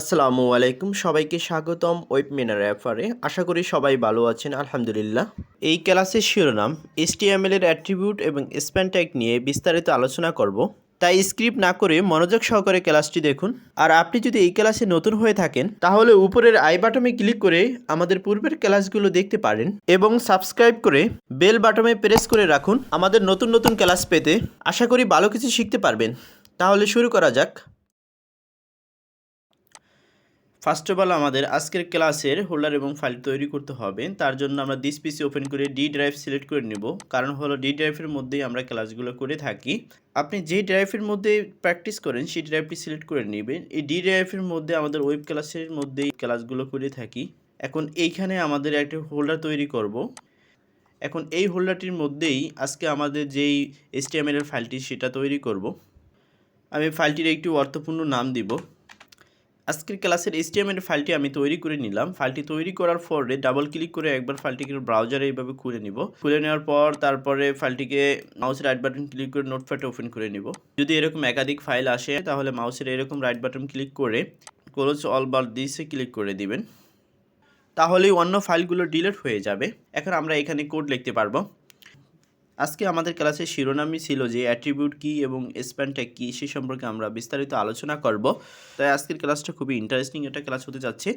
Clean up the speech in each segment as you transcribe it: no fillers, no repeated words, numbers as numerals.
আসসালামু আলাইকুম সবাইকে স্বাগতম ওয়েবমিনার অ্যাফারে। আশা করি সবাই ভালো আছেন আলহামদুলিল্লাহ। এই ক্লাসের শিরোনাম HTML এর অ্যাট্রিবিউট এবং স্প্যান ট্যাগ নিয়ে বিস্তারিত আলোচনা করব। তাই স্ক্রিপ্ট না করে মনোযোগ সহকারে ক্লাসটি দেখুন। আর আপনি যদি এই ক্লাসে নতুন হয়ে থাকেন তাহলে উপরের আই বাটনে ক্লিক করে আমাদের পূর্বের ক্লাসগুলো দেখতে পারেন এবং সাবস্ক্রাইব করে বেল বাটনে প্রেস করে রাখুন আমাদের নতুন নতুন ক্লাস পেতে। আশা করি ভালো কিছু শিখতে পারবেন। তাহলে শুরু করা যাক। ফার্স্ট অফ অল আমাদের আজকের ক্লাসের হোল্ডার এবং ফাইল তৈরি করতে হবে। তার জন্য আমরা দিস পিসি ওপেন করে ডি ড্রাইভ সিলেক্ট করে নেব, কারণ হলো ডি ড্রাইভের মধ্যেই আমরা ক্লাসগুলো করে থাকি। আপনি যে ড্রাইভের মধ্যে প্র্যাকটিস করেন সেই ড্রাইভটি সিলেক্ট করে নেবেন। এই ডি ড্রাইভের মধ্যে আমাদের ওয়েব ক্লাসের মধ্যেই ক্লাসগুলো করে থাকি। এখন এইখানে আমাদের একটা হোল্ডার তৈরি করব। এখন এই হোল্ডারটির মধ্যেই আজকে আমাদের যেই HTML এর ফাইলটি সেটা তৈরি করব। আমি ফাইলটির একটি অর্থপূর্ণ নাম দিব। আজকের ক্লাসের HTML ফাইলটি আমি তৈরি করে নিলাম। ফাইলটি তৈরি করার পরে ডাবল ক্লিক করে একবার ফাইলটিকে ব্রাউজারে এইভাবে খুলে নিব। খুলে নেওয়ার পর তারপরে ফাইলটিকে মাউসের রাইট বাটন ক্লিক করে নোটপ্যাডে ওপেন করে নিব। যদি এরকম একাধিক ফাইল আসে তাহলে মাউসের এরকম রাইট বাটন ক্লিক করে ক্লোজ অল বার দিসে ক্লিক করে দিবেন, তাহলেই অন্য ফাইলগুলো ডিলিট হয়ে যাবে। এখন আমরা এখানে কোড লিখতে পারবো। আজকে আমাদের ক্লাসের শিরোনামই ছিল যে অ্যাট্রিবিউট কী এবং স্প্যান ট্যাগ কী সে সম্পর্কে আমরা বিস্তারিত আলোচনা করব। তাই আজকের ক্লাসটা খুবই ইন্টারেস্টিং একটা ক্লাস হতে যাচ্ছে।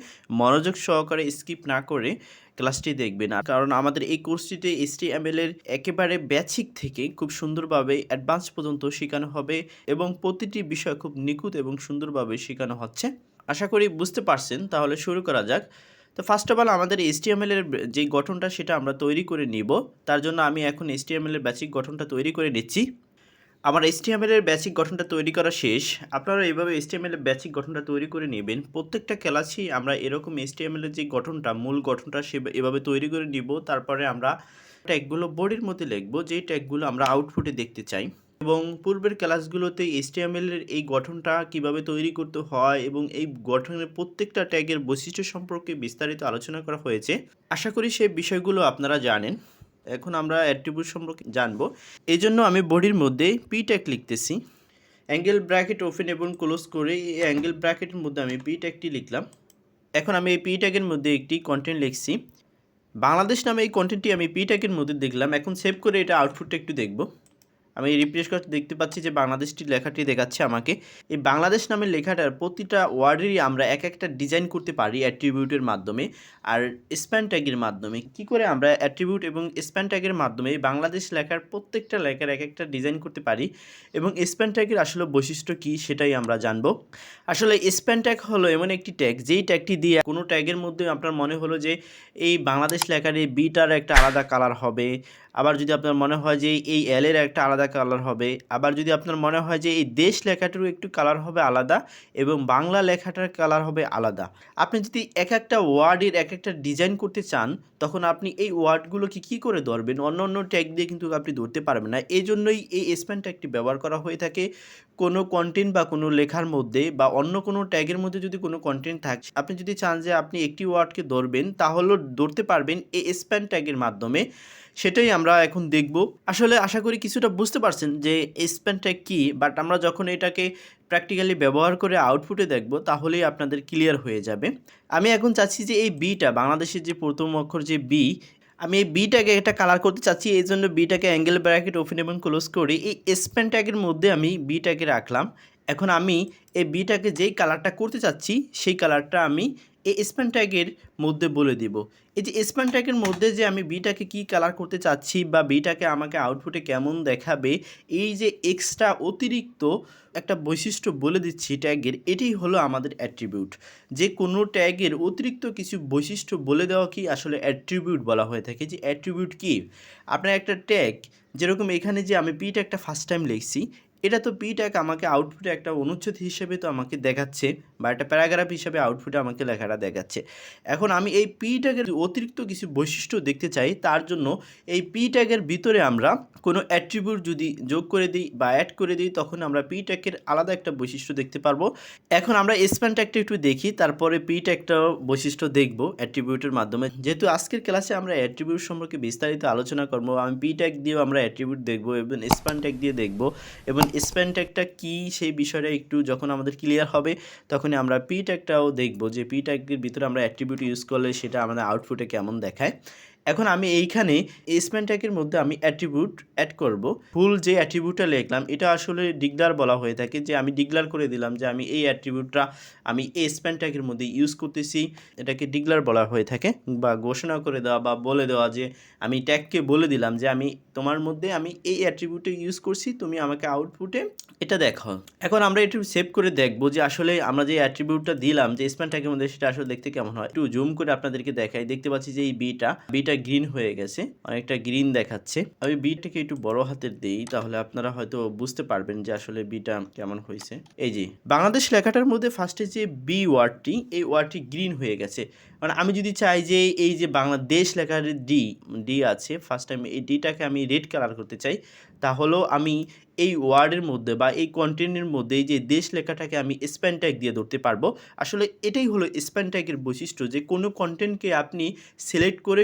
মনোযোগ সহকারে স্কিপ না করে ক্লাসটি দেখবেন, কারণ আমাদের এই কোর্সটিতে HTML এর একেবারে বেসিক থেকে খুব সুন্দরভাবে অ্যাডভান্স পর্যন্ত শেখানো হবে এবং প্রতিটি বিষয় খুব নিখুঁত এবং সুন্দরভাবে শেখানো হচ্ছে। আশা করি বুঝতে পারছেন। তাহলে শুরু করা যাক। তো ফার্স্ট অফ অল আমাদের HTML এর যে গঠনটা সেটা আমরা তৈরি করে নিব। তার জন্য আমি এখন HTML এর বেসিক গঠনটা তৈরি করে নিচ্ছি। আমার HTML এর বেসিক গঠনটা তৈরি করা শেষ। আপনারা এইভাবে HTML এর বেসিক গঠনটা তৈরি করে নেবেন। প্রত্যেকটা ক্লাসেই আমরা এরকম HTML এর যে গঠনটা মূল গঠনটা এভাবে তৈরি করে নিব। তারপরে আমরা ট্যাগগুলো বডির মধ্যে লিখব, যেই ট্যাগগুলো আমরা আউটপুটে দেখতে চাই। এবং পূর্বের ক্লাসগুলোতে HTML এর এই গঠনটা কিভাবে তৈরি করতে হয় এবং এই গঠনের প্রত্যেকটা ট্যাগের বৈশিষ্ট্য সম্পর্কে বিস্তারিত আলোচনা করা হয়েছে। আশা করি সেই বিষয়গুলো আপনারা জানেন। এখন আমরা অ্যাট্রিবিউট সম্পর্কে জানব। এই জন্য আমি বডির মধ্যে পি ট্যাগ লিখতেছি। অ্যাঙ্গেল ব্র্যাকেট ওপেন এবং ক্লোজ করে এই অ্যাঙ্গেল ব্র্যাকেটের মধ্যে আমি পি ট্যাগটি লিখলাম। এখন আমি এই পি ট্যাগের মধ্যে একটি কন্টেন্ট লিখছি। বাংলাদেশ নামে এই কন্টেন্টটি আমি পি ট্যাগের মধ্যে দেখলাম। এখন সেভ করে এটা আউটপুটটা একটু দেখব। আমি রিফ্রেশ করতে দেখতে পাচ্ছি যে বাংলাদেশটি লেখাটি দেখাচ্ছে আমাকে। এই বাংলাদেশ নামের লেখাটার প্রতিটা ওয়ার্ডেরই আমরা এক একটা ডিজাইন করতে পারি অ্যাট্রিবিউটের মাধ্যমে আর স্প্যান ট্যাগের মাধ্যমে। কি করে আমরা অ্যাট্রিবিউট এবং স্প্যান ট্যাগের মাধ্যমে বাংলাদেশ লেখার প্রত্যেকটা লেখার এক একটা ডিজাইন করতে পারি এবং স্প্যান ট্যাগের আসলে বৈশিষ্ট্য কী সেটাই আমরা জানবো। আসলে স্প্যান ট্যাগ হলো এমন একটি ট্যাগ যেই ট্যাগটি দিয়ে কোনো ট্যাগের মধ্যে আপনার মনে হলো যে এই বাংলাদেশ লেখার এই বিটার একটা আলাদা কালার হবে, আবার যদি আপনার মনে হয় যে এই এলের একটা আলাদা কালার হবে, আবার যদি আপনার মনে হয় যে এই দেশ লেখাটারও একটু কালার হবে আলাদা এবং বাংলা লেখাটার কালার হবে আলাদা। আপনি যদি এক একটা ওয়ার্ডের এক একটা ডিজাইন করতে চান তখন আপনি এই ওয়ার্ডগুলোকে কী করে ধরবেন? অন্য অন্য ট্যাগ দিয়ে কিন্তু আপনি ধরতে পারবেন না। এই জন্যই এই স্প্যান ট্যাগটি ব্যবহার করা হয়ে থাকে। কোনো কন্টেন্ট বা কোনো লেখার মধ্যে বা অন্য কোনো ট্যাগের মধ্যে যদি কোনো কন্টেন্ট থাকে, আপনি যদি চান যে আপনি একটি ওয়ার্ডকে ধরবেন তাহলেও ধরতে পারবেন এই স্প্যান ট্যাগের মাধ্যমে। সেটাই আমরা এখন দেখব। আসলে আশা করি কিছুটা বুঝতে পারছেন যে স্প্যান ট্যাগ কী, বাট আমরা যখন এটাকে প্র্যাকটিক্যালি ব্যবহার করে আউটপুটে দেখব তাহলেই আপনাদের ক্লিয়ার হয়ে যাবে। আমি এখন চাচ্ছি যে এই বিটা, বাংলাদেশের যে প্রথম অক্ষর যে বি, আমি এই বিটাকে একটা কালার করতে চাচ্ছি। এই জন্য বিটাকে অ্যাঙ্গেল ব্র্যাকেট ওপেন এবং ক্লোজ করে এই স্প্যান ট্যাগের মধ্যে আমি বিটাকে রাখলাম। এখন আমি এই বিটাকে যেই কালারটা করতে চাচ্ছি সেই কালারটা আমি এই স্প্যান ট্যাগের মধ্যে বলে দিব। এই যে স্প্যান ট্যাগের মধ্যে যে আমি বিটাকে কী কালার করতে চাচ্ছি বা বিটাকে আমাকে আউটপুটে কেমন দেখাবে, এই যে এক্সট্রা অতিরিক্ত একটা বৈশিষ্ট্য বলে দিচ্ছি ট্যাগের, এটাই হলো আমাদের অ্যাট্রিবিউট। যে কোনো ট্যাগের অতিরিক্ত কিছু বৈশিষ্ট্য বলে দেওয়া কি আসলে অ্যাট্রিবিউট বলা হয়ে থাকে। যে অ্যাট্রিবিউট কি, আপনার একটা ট্যাগ যেরকম এখানে যে আমি পি ট্যাগটা ফার্স্ট টাইম লিখছি, এটা তো পি ট্যাগ আমাকে আউটপুটে একটা অনুচ্ছেদ হিসেবে তো আমাকে দেখাচ্ছে বা একটা প্যারাগ্রাফ হিসেবে আউটপুটে আমাকে লেখাটা দেখাচ্ছে। এখন আমি এই পি ট্যাগের অতিরিক্ত কিছু বৈশিষ্ট্য দেখতে চাই, তার জন্য এই পি ট্যাগের ভিতরে আমরা কোনো অ্যাট্রিবিউট যদি যোগ করে দিই বা অ্যাড করে দিই তখন আমরা পি ট্যাগের আলাদা একটা বৈশিষ্ট্য দেখতে পারবো। এখন আমরা স্প্যান ট্যাগটা একটু দেখি, তারপরে পি ট্যাগটাও বৈশিষ্ট্য দেখব অ্যাট্রিবিউটের মাধ্যমে। যেহেতু আজকের ক্লাসে আমরা অ্যাট্রিবিউট সম্পর্কে বিস্তারিত আলোচনা করবো, আমি পি ট্যাগ দিয়েও আমরা অ্যাট্রিবিউট দেখব এবং স্প্যান ট্যাগ দিয়ে দেখব এবং স্প্যান ট্যাগটা কী সেই বিষয়টা একটু যখন আমাদের ক্লিয়ার হবে তখনই আমরা পি ট্যাগটাও দেখব যে পি ট্যাগের ভিতরে আমরা অ্যাট্রিবিউট ইউজ করলে সেটা আমাদের আউটপুটে কেমন দেখায়। এখন আমি এইখানে স্প্যান ট্যাগের মধ্যে আমি অ্যাট্রিবিউট অ্যাড করব। ফুল যে অ্যাট্রিবিউটটা লিখলাম এটা আসলে ডিক্লার বলা হয়ে থাকে, যে আমি ডিক্লার করে দিলাম যে আমি এই অ্যাট্রিবিউটটা আমি এই স্প্যান ট্যাগের মধ্যে ইউজ করতেছি, এটাকে ডিক্লার বলা হয়ে থাকে, বা ঘোষণা করে দেওয়া বা বলে দেওয়া যে আমি ট্যাগকে বলে দিলাম যে আমি তোমার মধ্যে আমি এই অ্যাট্রিবিউটটা ইউজ করছি, তুমি আমাকে আউটপুটে এটা দেখো। এখন আমরা একটু সেভ করে দেখবো যে আসলে আমরা যে অ্যাট্রিবিউটটা দিলাম যে স্প্যান ট্যাগের মধ্যে সেটা আসলে দেখতে কেমন হয়। একটু জুম করে আপনাদেরকে দেখাই, দেখতে পাচ্ছি যে এই বিটা গ্রিন হয়ে গেছে, অনেকটা গ্রিন দেখাচ্ছে। আমি বিটাকে একটু বড় হাতের দেই, তাহলে আপনারা হয়তো বুঝতে পারবেন যে আসলে বিটা কেমন হয়েছে। এই যে বাংলাদেশ লেখাটার মধ্যে ফার্স্টে যে বি ওয়ার্ডটি, এই ওয়ার্ডটি গ্রিন হয়ে গেছে। মানে আমি যদি চাই যে এই যে বাংলাদেশ লেখার ডি আছে, ফার্স্ট টাইম এই ডিটাকে আমি রেড কালার করতে চাই, তাহলেও আমি এই ওয়ার্ডের মধ্যে বা এই কন্টেন্টের মধ্যে এই যে দেশ লেখাটাকে আমি স্প্যান ট্যাগ দিয়ে ধরতে পারবো। আসলে এটাই হলো স্প্যান ট্যাগের বৈশিষ্ট্য, যে কোনো কন্টেন্টকে আপনি সিলেক্ট করে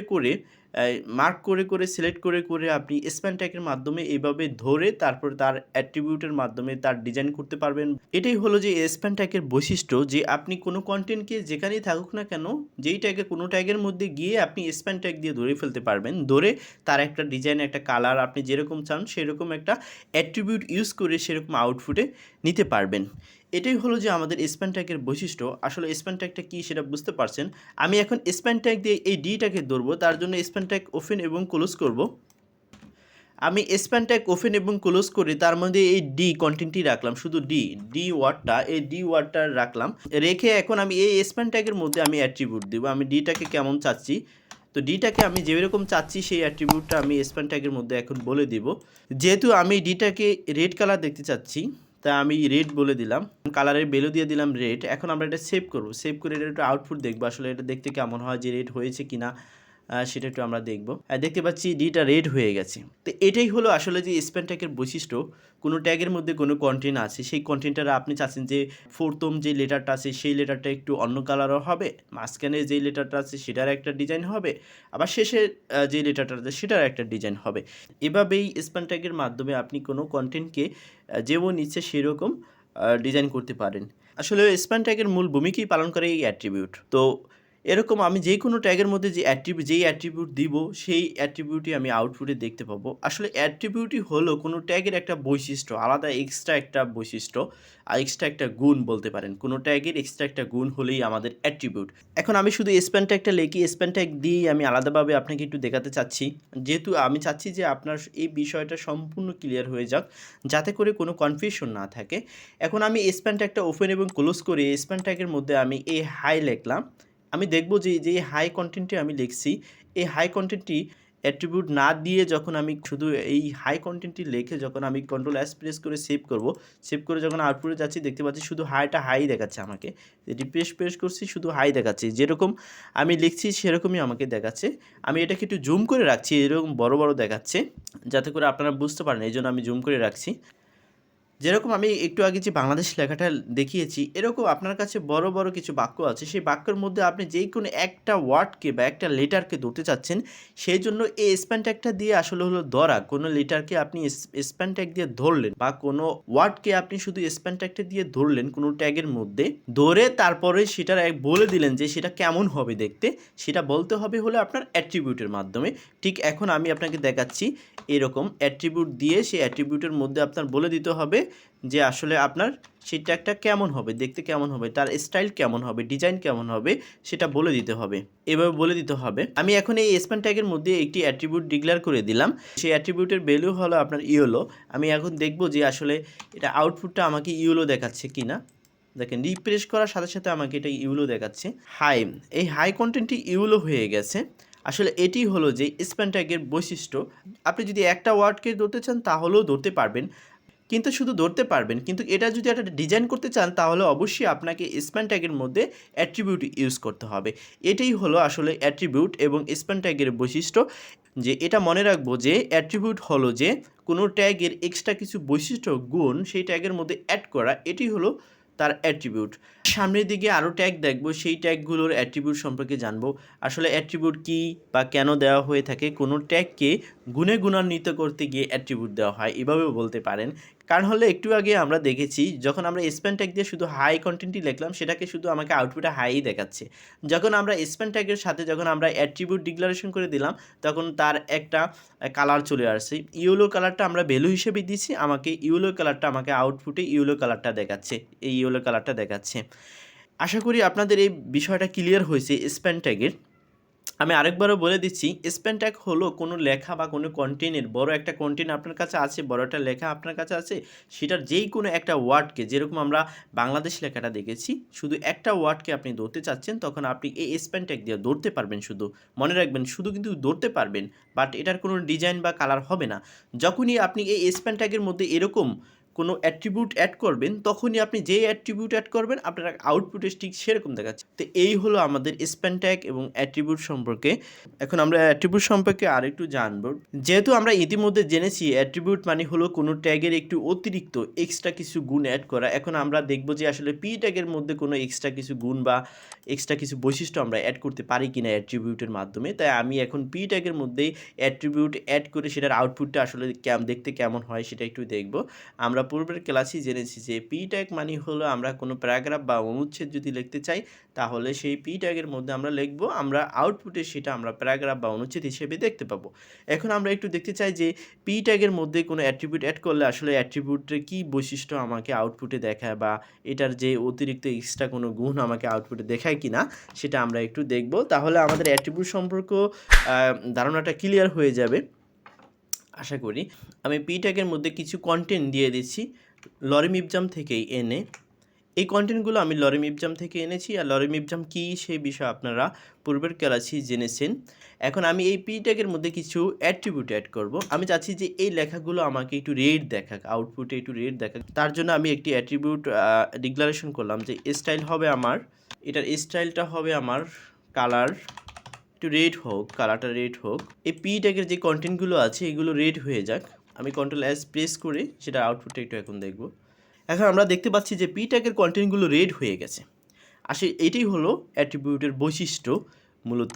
মার্ক করে সিলেক্ট করে আপনি স্প্যান ট্যাগের মাধ্যমে এইভাবে ধরে তারপর তার অ্যাট্রিবিউটের মাধ্যমে তার ডিজাইন করতে পারবেন। এটাই হলো যে স্প্যান ট্যাগের বৈশিষ্ট্য, যে আপনি কোনো কন্টেন্টকে যেখানেই থাকুক না কেন, যেই ট্যাগে কোনো ট্যাগের মধ্যে গিয়ে আপনি স্প্যান ট্যাগ দিয়ে ধরে ফেলতে পারবেন, ধরে তার একটা ডিজাইন, একটা কালার আপনি যেরকম চান সেরকম একটা অ্যাট্রিবিউট ইউজ করে সেরকম আউটপুটে নিতে পারবেন। এটাই হলো যে আমাদের স্প্যান ট্যাগের বৈশিষ্ট্য। আসলে স্প্যান ট্যাগটা কী সেটা বুঝতে পারছেন। আমি এখন স্প্যান ট্যাগ দিয়ে এই ডিটাকে ধরবো, তার জন্য স্প্যান ট্যাগ ওপেন এবং ক্লোজ করব। আমি স্প্যান ট্যাগ ওপেন এবং ক্লোজ করে তার মধ্যে এই ডি কন্টেন্টটি রাখলাম, শুধু ডি ওয়ার্ডটা, এই ডি ওয়ার্ডটা রাখলাম। রেখে এখন আমি এই স্প্যান ট্যাগের মধ্যে আমি অ্যাট্রিবিউট দেবো। আমি ডিটাকে কেমন চাচ্ছি, তো ডিটাকে আমি যেরকম চাচ্ছি সেই অ্যাট্রিবিউটটা আমি স্প্যান ট্যাগের মধ্যে এখন বলে দিব। যেহেতু আমি ডিটাকে রেড কালার দেখতে চাচ্ছি, তা আমি রেড বলে দিলাম, কালারের ভ্যালু দিয়ে দিলাম রেড। এখন আমরা এটা সেভ করব, সেভ করে এটা একটু আউটপুট দেখবো আসলে এটা দেখতে কেমন হয়, যে রেড হয়েছে কিনা সেটা একটু আমরা দেখব। দেখতে পাচ্ছি ডিটা রেড হয়ে গেছে। তো এটাই হলো আসলে যে স্প্যান ট্যাগের বৈশিষ্ট্য। কোনো ট্যাগের মধ্যে কোনো কন্টেন্ট আছে, সেই কন্টেন্টটা আপনি চাচ্ছেন যে প্রথম যে লেটারটা আছে সেই লেটারটা একটু অন্য কালারও হবে, মাঝখানে যে লেটারটা আছে সেটার একটা ডিজাইন হবে, আবার শেষে যে লেটারটা আছে সেটার একটা ডিজাইন হবে। এভাবেই স্প্যান ট্যাগের মাধ্যমে আপনি কোনো কন্টেন্টকে যেমন ইচ্ছে সেরকম ডিজাইন করতে পারেন। আসলে স্প্যান ট্যাগের মূল ভূমিকাই পালন করে এই অ্যাট্রিবিউট। তো এরকম আমি যে কোনো ট্যাগের মধ্যে যেই অ্যাট্রিবিউট দিব সেই অ্যাট্রিবিউটই আমি আউটপুটে দেখতে পাবো। আসলে অ্যাট্রিবিউটই হলো কোনো ট্যাগের একটা বৈশিষ্ট্য, আলাদা এক্সট্রা একটা বৈশিষ্ট্য আর এক্সট্রা একটা গুণ বলতে পারেন। কোনো ট্যাগের এক্সট্রা একটা গুণ হলেই আমাদের অ্যাট্রিবিউট। এখন আমি শুধু স্প্যান ট্যাগটা লিখি, স্প্যান ট্যাগ দিয়েই আমি আলাদাভাবে আপনাকে একটু দেখাতে চাচ্ছি, যেহেতু আমি চাচ্ছি যে আপনার এই বিষয়টা সম্পূর্ণ ক্লিয়ার হয়ে যাক, যাতে করে কোনো কনফিউশন না থাকে। এখন আমি স্প্যান ট্যাগটা ওপেন এবং ক্লোজ করে স্প্যান ট্যাগের মধ্যে আমি এই হাই লিখলাম। আমি দেখব যে হাই কন্টেন্টটি আমি লিখছি, এই হাই কন্টেন্টটি অ্যাট্রিবিউট না দিয়ে যখন আমি শুধু এই হাই কন্টেন্টটি লিখে যখন আমি কন্ট্রোল এস প্রেস করে সেভ করব, সেভ করে যখন আউটপুটে যাচ্ছি দেখতে পাচ্ছি শুধু হাই দেখাচ্ছে আমাকে। রিফ্রেশ প্রেস করছি, শুধু হাই দেখাচ্ছে, যেরকম আমি লিখছি সেরকমই আমাকে দেখাচ্ছে। আমি এটাকে একটু জুম করে রাখছি, এরকম বড় বড় দেখাচ্ছে, যাতে করে আপনারা বুঝতে পারেন, এই জন্য আমি জুম করে রাখছি। যেরকম আমি একটু আগে যে বাংলাদেশ লেখাটা দেখিয়েছি, এরকম আপনার কাছে বড় বড় কিছু বাক্য আছে, সেই বাক্যের মধ্যে আপনি যেই কোনো একটা ওয়ার্ডকে বা একটা লেটারকে ধরতে চাচ্ছেন, সেই জন্য এই স্প্যান ট্যাগটা দিয়ে আসলে হলো ধরা। কোনো লেটারকে আপনি স্প্যান ট্যাগ দিয়ে ধরলেন বা কোনো ওয়ার্ডকে আপনি শুধু স্প্যান ট্যাগটা দিয়ে ধরলেন কোনো ট্যাগের মধ্যে, ধরে তারপরে সেটার বলে দিলেন যে সেটা কেমন হবে দেখতে, সেটা বলতে হবে হলো আপনার অ্যাট্রিবিউটের মাধ্যমে। ঠিক এখন আমি আপনাকে দেখাচ্ছি, এরকম অ্যাট্রিবিউট দিয়ে সেই অ্যাট্রিবিউটের মধ্যে আপনার বলে দিতে হবে যে আসলে আপনার সেই ট্যাগটা কেমন হবে, দেখতে কেমন হবে, তার স্টাইল কেমন হবে, ডিজাইন কেমন হবে, সেটা বলে দিতে হবে। এভাবে বলে দিতে হবে। আমি এখন এই স্প্যান ট্যাগের মধ্যে একটি অ্যাট্রিবিউট ডিক্লেয়ার করে দিলাম, সেই অ্যাট্রিবিউটের ভ্যালু হলো আপনার ইয়েলো। আমি এখন দেখব যে আসলে এটা আউটপুটটা আমাকে ইয়েলো দেখাচ্ছে কি না। দেখেন রিফ্রেশ করার সাথে সাথে আমাকে এটা ইউলো দেখাচ্ছে। এই হাই কন্টেন্টটি ইউলো হয়ে গেছে। আসলে এটি হলো যে স্প্যান ট্যাগের বৈশিষ্ট্য। আপনি যদি একটা ওয়ার্ডকে ধরতে চান তাহলেও ধরতে পারবেন, কিন্তু শুধু ধরতে পারবেন, কিন্তু এটা যদি একটা ডিজাইন করতে চান তাহলে অবশ্যই আপনাকে স্প্যান ট্যাগের মধ্যে অ্যাট্রিবিউট ইউজ করতে হবে। এটাই হলো আসলে অ্যাট্রিবিউট এবং স্প্যান ট্যাগের বৈশিষ্ট্য। যে এটা মনে রাখবো যে অ্যাট্রিবিউট হলো যে কোনো ট্যাগের এক্সট্রা কিছু বৈশিষ্ট্য গুণ সেই ট্যাগের মধ্যে অ্যাড করা, এটি হলো তার অ্যাট্রিবিউট। সামনের দিকে আরও ট্যাগ দেখবো, সেই ট্যাগগুলোর অ্যাট্রিবিউট সম্পর্কে জানবো। আসলে অ্যাট্রিবিউট কী বা কেন দেওয়া হয়ে থাকে, কোনো ট্যাগকে গুণে গুণান্বিত করতে গিয়ে অ্যাট্রিবিউট দেওয়া হয়, এভাবেও বলতে পারেন। কারণ হলো একটু আগে আমরা দেখেছি যখন আমরা স্প্যান ট্যাগ দিয়ে শুধু হাই কন্টেন্টই লিখলাম সেটাকে শুধু আমাকে আউটপুটে হাই দেখাচ্ছে। যখন আমরা স্প্যান ট্যাগের সাথে যখন আমরা অ্যাট্রিবিউট ডিক্লারেশন করে দিলাম তখন তার একটা কালার চলে আসছে। ইয়েলো কালারটা আমরা ভ্যালু হিসেবে দিচ্ছি, আমাকে ইয়েলো কালারটা আমাকে আউটপুটে ইয়েলো কালারটা দেখাচ্ছে, এই ইয়েলো কালারটা দেখাচ্ছে। আশা করি আপনাদের এই বিষয়টা ক্লিয়ার হয়েছে স্প্যান ট্যাগের। আমি আরেকবারও বলে দিচ্ছি, স্প্যান ট্যাগ হলো কোনো লেখা বা কোনো কন্টেন্টের বড় একটা কন্টেন্ট আপনার কাছে আছে, বড় একটা লেখা আপনার কাছে আছে, সেটার যেই কোনো একটা ওয়ার্ডকে, যেরকম আমরা বাংলাদেশ লেখাটা দেখেছি, শুধু একটা ওয়ার্ডকে আপনি ধরতে চাচ্ছেন, তখন আপনি এই স্প্যান ট্যাগ দিয়ে ধরতে পারবেন। শুধু মনে রাখবেন, শুধু কিন্তু ধরতে পারবেন, বাট এটার কোনো ডিজাইন বা কালার হবে না। যখনই আপনি এই স্প্যান ট্যাগের মধ্যে এরকম কোনো অ্যাট্রিবিউট অ্যাড করবেন, তখনই আপনি যে অ্যাট্রিবিউট অ্যাড করবেন আপনার আউটপুটে ঠিক সেরকম দেখাচ্ছে। তো এই হলো আমাদের স্প্যান ট্যাগ এবং অ্যাট্রিবিউট সম্পর্কে। এখন আমরা অ্যাট্রিবিউট সম্পর্কে আরেকটু জানব। যেহেতু আমরা ইতিমধ্যে জেনেছি অ্যাট্রিবিউট মানে হলো কোনো ট্যাগের একটু অতিরিক্ত এক্সট্রা কিছু গুণ অ্যাড করা, এখন আমরা দেখব যে আসলে পি ট্যাগের মধ্যে কোনো এক্সট্রা কিছু গুণ বা এক্সট্রা কিছু বৈশিষ্ট্য আমরা অ্যাড করতে পারি কিনা অ্যাট্রিবিউটের মাধ্যমে। তাই আমি এখন পি ট্যাগের মধ্যেই অ্যাট্রিবিউট অ্যাড করে সেটার আউটপুটটা আসলে দেখতে কেমন হয় সেটা একটু দেখব। আমরা পূর্বের ক্লাসেই জেনেছি যে পি ট্যাগ মানে হলো আমরা কোনো প্যারাগ্রাফ বা অনুচ্ছেদ যদি লিখতে চাই তাহলে সেই পি ট্যাগের মধ্যে আমরা লিখব, আমরা আউটপুটে সেটা আমরা প্যারাগ্রাফ বা অনুচ্ছেদ হিসেবে দেখতে পাবো। এখন আমরা একটু দেখতে চাই যে পি ট্যাগের মধ্যে কোনো অ্যাট্রিবিউট অ্যাড করলে আসলে অ্যাট্রিবিউটের কী বৈশিষ্ট্য আমাকে আউটপুটে দেখায় বা এটার যে অতিরিক্ত এক্সট্রা কোনো গুণ আমাকে আউটপুটে দেখায় কি না সেটা আমরা একটু দেখব। তাহলে আমাদের অ্যাট্রিবিউট সম্পর্ক ধারণাটা ক্লিয়ার হয়ে যাবে আশা করি। আমি পি ট্যাগের মধ্যে কিছু কন্টেন্ট দিয়ে দিচ্ছি লরিমিবজাম থেকেই এনে। এই কন্টেন্টগুলো আমি লরিমিবজাম থেকে এনেছি, আর লরিমিবজাম কী সেই বিষয়ে আপনারা পূর্বের ক্লাসেই জেনেছেন। এখন আমি এই পি ট্যাগের মধ্যে কিছু অ্যাট্রিবিউট অ্যাড করব। আমি চাচ্ছি যে এই লেখাগুলো আমাকে একটু রেড দেখাক, আউটপুটে একটু রেড দেখাক। তার জন্য আমি একটি অ্যাট্রিবিউট ডিক্লারেশন করলাম যে স্টাইল হবে আমার, এটার স্টাইলটা হবে আমার কালার, একটু রেড হোক, কালারটা রেড হোক। এই পি ট্যাগের যে কন্টেন্টগুলো আছে এগুলো রেড হয়ে যাক। আমি কন্ট্রোল এস প্রেস করে সেটা আউটপুটটা একটু এখন দেখব। এখন আমরা দেখতে পাচ্ছি যে পি ট্যাগের কন্টেন্টগুলো রেড হয়ে গেছে। আসলে এটাই হলো অ্যাট্রিবিউটের বৈশিষ্ট্য মূলত,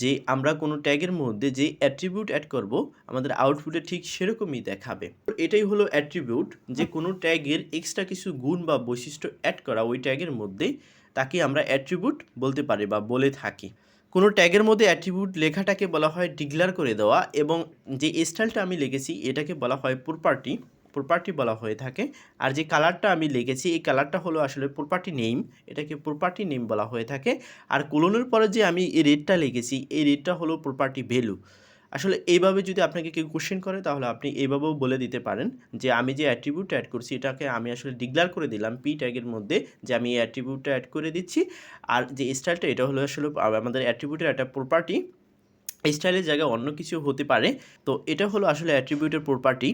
যে আমরা কোনো ট্যাগের মধ্যে যে অ্যাট্রিবিউট অ্যাড করব আমাদের আউটপুটে ঠিক সেরকমই দেখাবে। এটাই হলো অ্যাট্রিবিউট, যে কোনো ট্যাগের এক্সট্রা কিছু গুণ বা বৈশিষ্ট্য অ্যাড করা ওই ট্যাগের মধ্যে, তাকে আমরা অ্যাট্রিবিউট বলতে পারি বা বলে থাকি। কোনো ট্যাগের মধ্যে অ্যাট্রিবিউট লেখাটাকে বলা হয় ডিক্লেয়ার করে দেওয়া, এবং যে স্টাইলটা আমি লিখেছি এটাকে বলা হয় প্রপার্টি বলা হয়ে থাকে। আর যে কালারটা আমি লিখেছি এই কালারটা হলো আসলে প্রপার্টি নেম, এটাকে প্রপার্টি নেম বলা হয়ে থাকে। আর কোলনের পরে যে আমি এই রেটটা লিখেছি এই রেটটা হলো প্রপার্টি ভ্যালু। আসলে এইভাবে যদি আপনাকে কেউ কোশ্চেন করে তাহলে আপনি এইভাবেও বলে দিতে পারেন যে আমি যে অ্যাট্রিবিউট অ্যাড করছি এটাকে আমি আসলে ডিক্লেয়ার করে দিলাম পি ট্যাগের মধ্যে যে আমি এই অ্যাট্রিবিউটটা অ্যাড করে দিচ্ছি। আর যে স্টাইলটা এটা হলো আসলে আমাদের অ্যাট্রিবিউটের একটা প্রপার্টি, স্টাইলের জায়গায় অন্য কিছু হতে পারে। তো এটা হলো আসলে অ্যাট্রিবিউটের প্রপার্টি।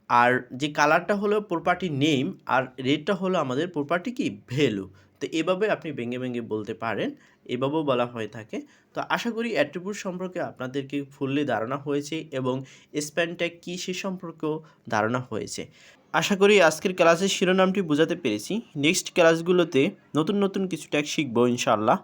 আর যে কালারটা হলো প্রপার্টি নেম, আর রেডটা হলো আমাদের প্রপার্টি কি ভ্যালু। তো এভাবে আপনি ভেঙে ভেঙে বলতে পারেন, এভাবেও বলা হয়ে থাকে। তো আশা করি অ্যাট্রিবিউট সম্পর্কে আপনাদেরকে ফুললি ধারণা হয়েছে এবং স্প্যান ট্যাগ কী সে সম্পর্কেও ধারণা হয়েছে। আশা করি আজকের ক্লাসের শিরোনামটি বোঝাতে পেরেছি। নেক্সট ক্লাসগুলোতে নতুন নতুন কিছু ট্যাগ শিখবো ইনশাআল্লাহ।